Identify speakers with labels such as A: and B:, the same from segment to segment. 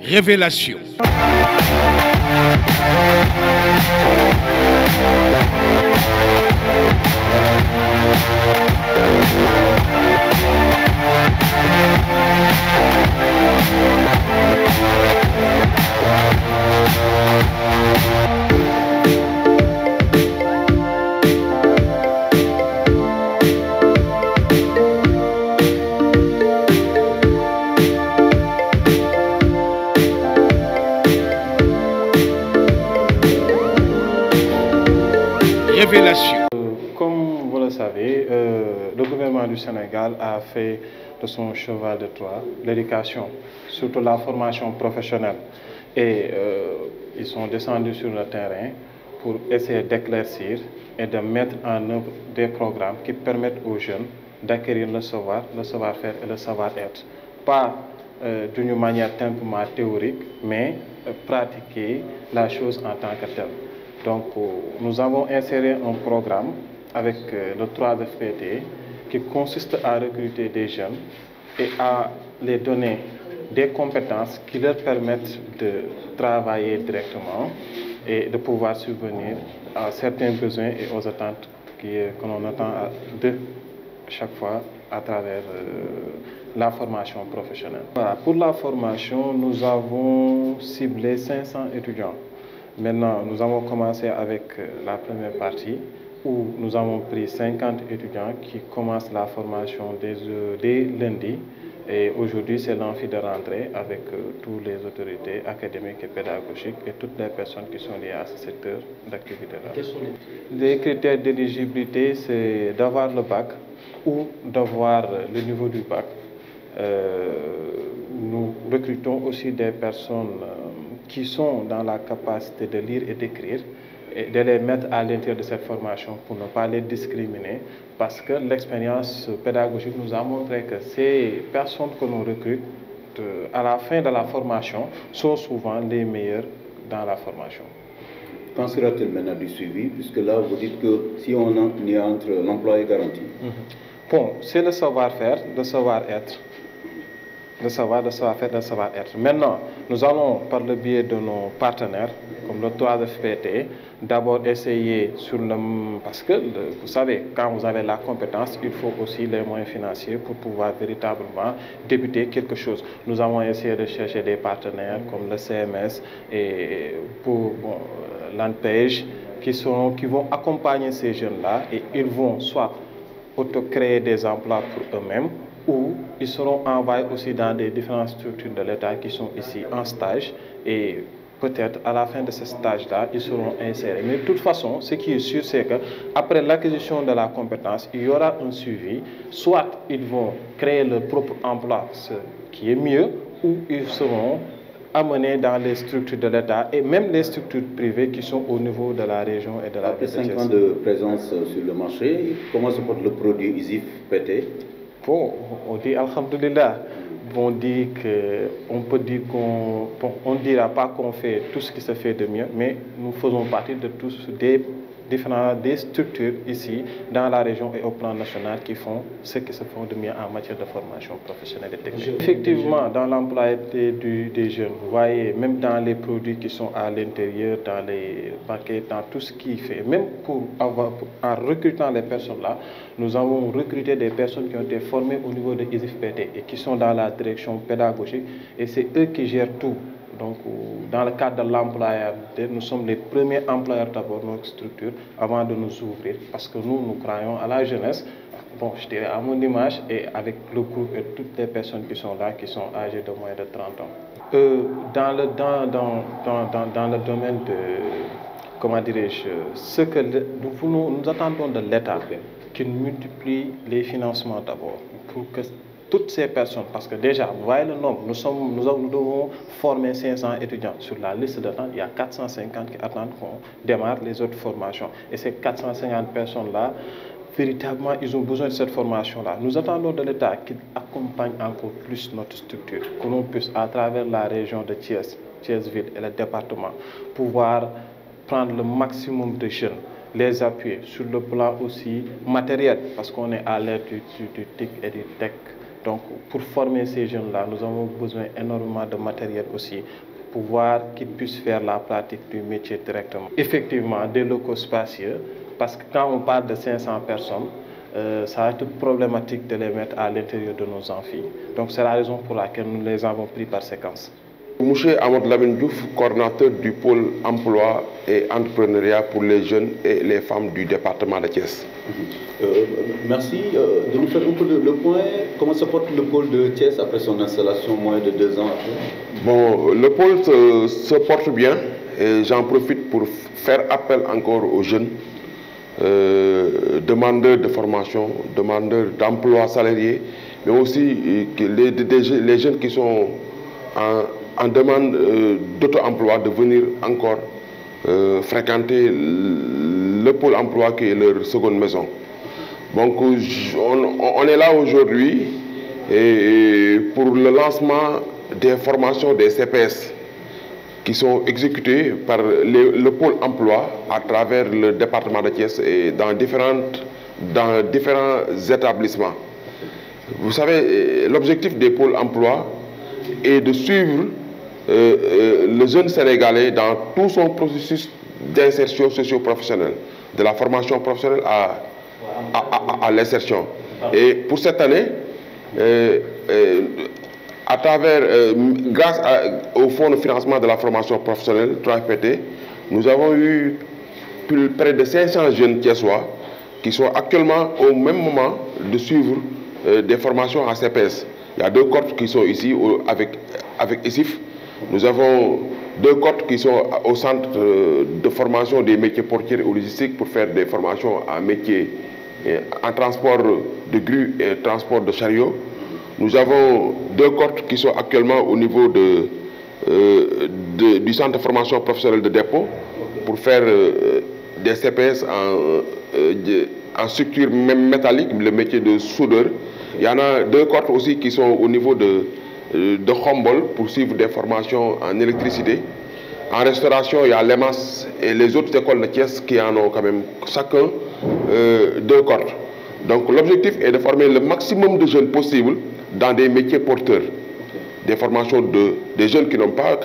A: Révélation. Révélation.
B: Comme vous le savez, le gouvernement du Sénégal a fait de son cheval de Troie l'éducation, surtout la formation professionnelle. Et ils sont descendus sur le terrain pour essayer d'éclaircir et de mettre en œuvre des programmes qui permettent aux jeunes d'acquérir le savoir-faire et le savoir-être. Pas d'une manière simplement théorique, mais pratiquer la chose en tant que telle. Donc, nous avons inséré un programme avec le 3FPT qui consiste à recruter des jeunes et à les donner des compétences qui leur permettent de travailler directement et de pouvoir subvenir à certains besoins et aux attentes que l'on attend d'eux chaque fois à travers la formation professionnelle. Voilà, pour la formation, nous avons ciblé 500 étudiants. Maintenant, nous avons commencé avec la première partie où nous avons pris 50 étudiants qui commencent la formation dès lundi. Et aujourd'hui, c'est l'amphi de rentrée avec toutes les autorités académiques et pédagogiques et toutes les personnes qui sont liées à ce secteur d'activité-là.
C: Quels sont
B: les critères d'éligibilité? C'est d'avoir le bac ou d'avoir le niveau du bac. Nous recrutons aussi des personnes qui sont dans la capacité de lire et d'écrire et de les mettre à l'intérieur de cette formation pour ne pas les discriminer parce que l'expérience pédagogique nous a montré que ces personnes que l'on recrute à la fin de la formation sont souvent les meilleures dans la formation.
C: Qu'en sera-t-il maintenant du suivi, puisque là vous dites que si on y entre l'emploi est garanti?
B: Bon, c'est le savoir-faire, le savoir-être. Le savoir-faire, le savoir-être. Maintenant, nous allons, par le biais de nos partenaires, comme le 3FPT, d'abord essayer parce que, vous savez, quand vous avez la compétence, il faut aussi les moyens financiers pour pouvoir véritablement débuter quelque chose. Nous avons essayé de chercher des partenaires comme le CMS et pour l'ANPEJ qui vont accompagner ces jeunes-là et ils vont soit auto-créer des emplois pour eux-mêmes ou ils seront envoyés aussi dans des différentes structures de l'État qui sont ici en stage et peut-être à la fin de ce stage-là, ils seront insérés. Mais de toute façon, ce qui est sûr, c'est qu'après l'acquisition de la compétence, il y aura un suivi. Soit ils vont créer leur propre emploi, ce qui est mieux, ou ils seront amenés dans les structures de l'État et même les structures privées qui sont au niveau de la région et de la
C: Après 5 ans de présence sur le marché, comment se porte le produit ISIF PT?
B: Bon, on dit Alhamdulillah. On dit qu'on peut dire on ne dira pas qu'on fait tout ce qui se fait de mieux, mais nous faisons partie de tous des structures ici dans la région et au plan national qui font ce qui se fait de mieux en matière de formation professionnelle et technique. Effectivement, dans l'emploi des jeunes, vous voyez, même dans les produits qui sont à l'intérieur, dans les paquets, dans tout ce qui fait, même en recrutant les personnes là, nous avons recruté des personnes qui ont été formées au niveau de ISIF-PT et qui sont dans la direction pédagogique et c'est eux qui gèrent tout. Donc, dans le cadre de l'employabilité, nous sommes les premiers employeurs d'abord de notre structure avant de nous ouvrir parce que nous croyons à la jeunesse, bon, je dirais à mon image et avec le groupe et toutes les personnes qui sont là, qui sont âgées de moins de 30 ans. Dans le domaine de, comment dirais-je, ce que nous attendons de l'État, qu'il multiplie les financements d'abord pour que toutes ces personnes, parce que déjà, vous voyez le nombre, nous devons former 500 étudiants. Sur la liste d'attente, il y a 450 qui attendent qu'on démarre les autres formations. Et ces 450 personnes-là, véritablement, ils ont besoin de cette formation-là. Nous attendons de l'État qu'il accompagne encore plus notre structure, que l'on puisse, à travers la région de Thiès-Ville et le département, pouvoir prendre le maximum de jeunes, les appuyer sur le plan aussi matériel, parce qu'on est à l'ère du TIC et du TEC. Donc pour former ces jeunes-là, nous avons besoin énormément de matériel aussi, pour pouvoir qu'ils puissent faire la pratique du métier directement. Effectivement, des locaux spacieux, parce que quand on parle de 500 personnes, ça va être problématique de les mettre à l'intérieur de nos amphis. Donc c'est la raison pour laquelle nous les avons pris par séquence.
D: Monsieur Amadou Lamine Diouf, coordinateur du pôle emploi et entrepreneuriat pour les jeunes et les femmes du département de Thiès.
C: Merci de nous faire un peu le point. Comment se porte le pôle de Thiès après son installation moins de 2 ans après?
D: Bon, le pôle se porte bien et j'en profite pour faire appel encore aux jeunes, demandeurs de formation, demandeurs d'emploi salarié, mais aussi les jeunes qui sont en demande d'auto-emploi de venir encore fréquenter le pôle emploi qui est leur seconde maison. Donc on est là aujourd'hui pour le lancement des formations des CPS qui sont exécutées par le pôle emploi à travers le département de Thiès et dans différents établissements. Vous savez, l'objectif des pôles emploi est de suivre le jeune Sénégalais dans tout son processus d'insertion socio-professionnelle, de la formation professionnelle à l'insertion. Et pour cette année, grâce au fonds de financement de la formation professionnelle, 3FPT, nous avons eu près de 500 jeunes thiessois qui sont actuellement au même moment de suivre des formations à CPS. Il y a 2 cohortes qui sont ici avec ISIF. Nous avons 2 cohortes qui sont au centre de formation des métiers portiers et logistiques pour faire des formations en métiers en transport de grue et transport de chariot. Nous avons 2 cohortes qui sont actuellement au niveau du centre de formation professionnelle de dépôt pour faire des CPS en structure métallique, le métier de soudeur. Il y en a 2 cohortes aussi qui sont au niveau de Khombol pour suivre des formations en électricité. En restauration, il y a l'EMAS et les autres écoles de Thiès qui en ont quand même chacun 2 cohortes. Donc l'objectif est de former le maximum de jeunes possible dans des métiers porteurs. Des formations des jeunes qui n'ont pas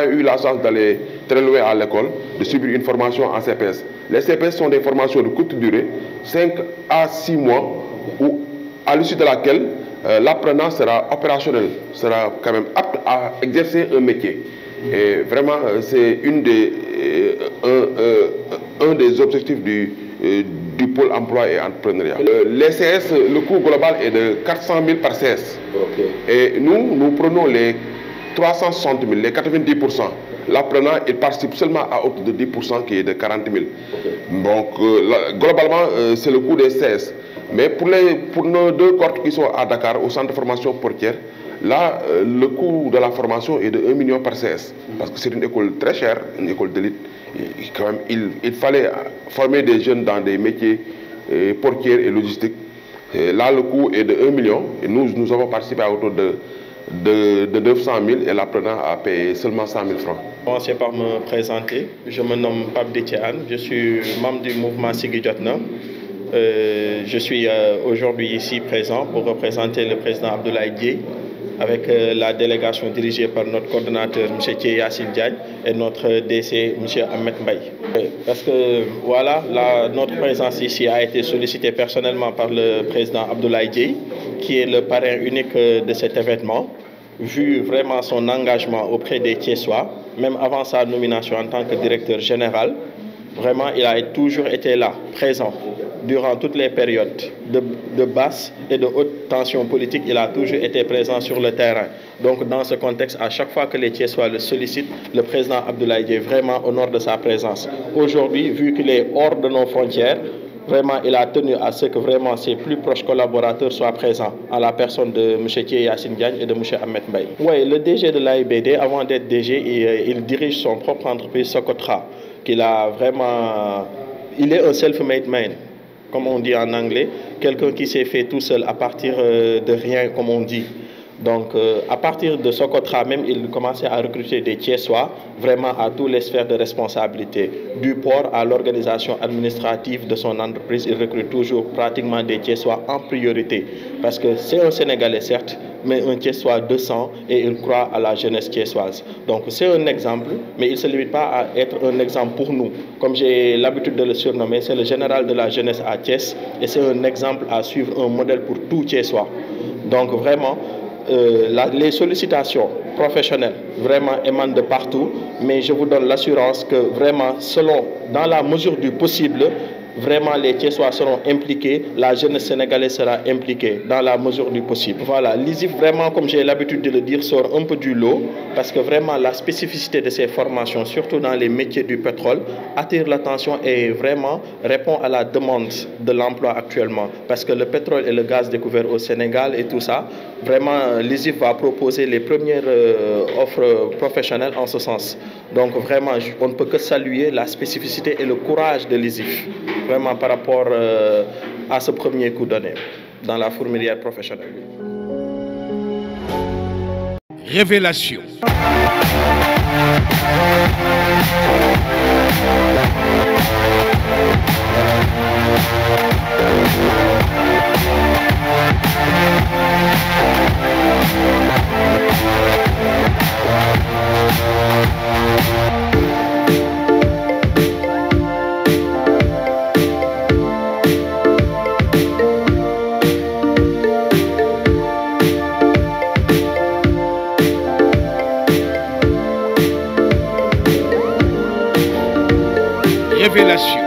D: eu la chance d'aller très loin à l'école, de suivre une formation en CPS. Les CPS sont des formations de courte durée, 5 à 6 mois, à l'issue de laquelle l'apprenant sera opérationnel, sera quand même apte à exercer un métier. Et vraiment, c'est un des objectifs du pôle emploi et entrepreneuriat. Les CS, le coût global est de 400 000 par CS. Et nous prenons les 360 000, les 90%. L'apprenant, il participe seulement à hauteur de 10% qui est de 40 000. Donc, globalement, c'est le coût des CS. Mais pour nos 2 cohortes qui sont à Dakar, au centre de formation portière, là, le coût de la formation est de 1 million par CS. Parce que c'est une école très chère, une école d'élite. Quand même, il fallait former des jeunes dans des métiers portiers et logistiques. Et là, le coût est de 1 million. Et nous avons participé à autour de 900 000 et l'apprenant a payé seulement 100 000 francs.
E: Je vais commencer par me présenter. Je me nomme Pape Détian. Je suis membre du mouvement Siggi Jotna. Je suis aujourd'hui ici présent pour représenter le président Abdoulaye Dièye avec la délégation dirigée par notre coordonnateur M. Thié Yassine Diagne et notre DC M. Ahmed Mbaye. Parce que voilà, notre présence ici a été sollicitée personnellement par le président Abdoulaye Dièye, qui est le parrain unique de cet événement, vu vraiment son engagement auprès des Thiessois, même avant sa nomination en tant que directeur général. Vraiment, il a toujours été là, présent, durant toutes les périodes de basse et de haute tension politique. Il a toujours été présent sur le terrain. Donc, dans ce contexte, à chaque fois que les Thiessois le sollicitent, le président Abdoulaye Dièye vraiment honore de sa présence. Aujourd'hui, vu qu'il est hors de nos frontières, vraiment, il a tenu à ce que vraiment ses plus proches collaborateurs soient présents, à la personne de M. Thié Yassine Diagne et de M. Ahmed Mbaye. Oui, le DG de l'AIBD, avant d'être DG, il dirige son propre entreprise, Socotra, qu'il a vraiment... Il est un self-made man, comme on dit en anglais, quelqu'un qui s'est fait tout seul à partir de rien, comme on dit. Donc, à partir de Socotra même, il commençait à recruter des Thiessois, vraiment à toutes les sphères de responsabilité. Du port à l'organisation administrative de son entreprise, il recrute toujours pratiquement des Thiessois en priorité. Parce que c'est un Sénégalais, certes, mais un Thiessois de sang, et il croit à la jeunesse thiessoise. Donc, c'est un exemple, mais il ne se limite pas à être un exemple pour nous. Comme j'ai l'habitude de le surnommer, c'est le général de la jeunesse à Thiès, et c'est un exemple à suivre, un modèle pour tout Thiessois. Donc, vraiment, les sollicitations professionnelles vraiment émanent de partout, mais je vous donne l'assurance que vraiment, dans la mesure du possible, vraiment les Thiessois seront impliqués, la jeunesse sénégalaise sera impliquée dans la mesure du possible. Voilà, l'ISIF vraiment, comme j'ai l'habitude de le dire, sort un peu du lot parce que vraiment la spécificité de ces formations, surtout dans les métiers du pétrole, attire l'attention et vraiment répond à la demande de l'emploi actuellement. Parce que le pétrole et le gaz découverts au Sénégal et tout ça, vraiment l'ISIF va proposer les premières offres professionnelles en ce sens. Donc vraiment, on ne peut que saluer la spécificité et le courage de l'ISIF. Vraiment par rapport à ce premier coup donné dans la fourmilière professionnelle.
A: Révélation. Révélation.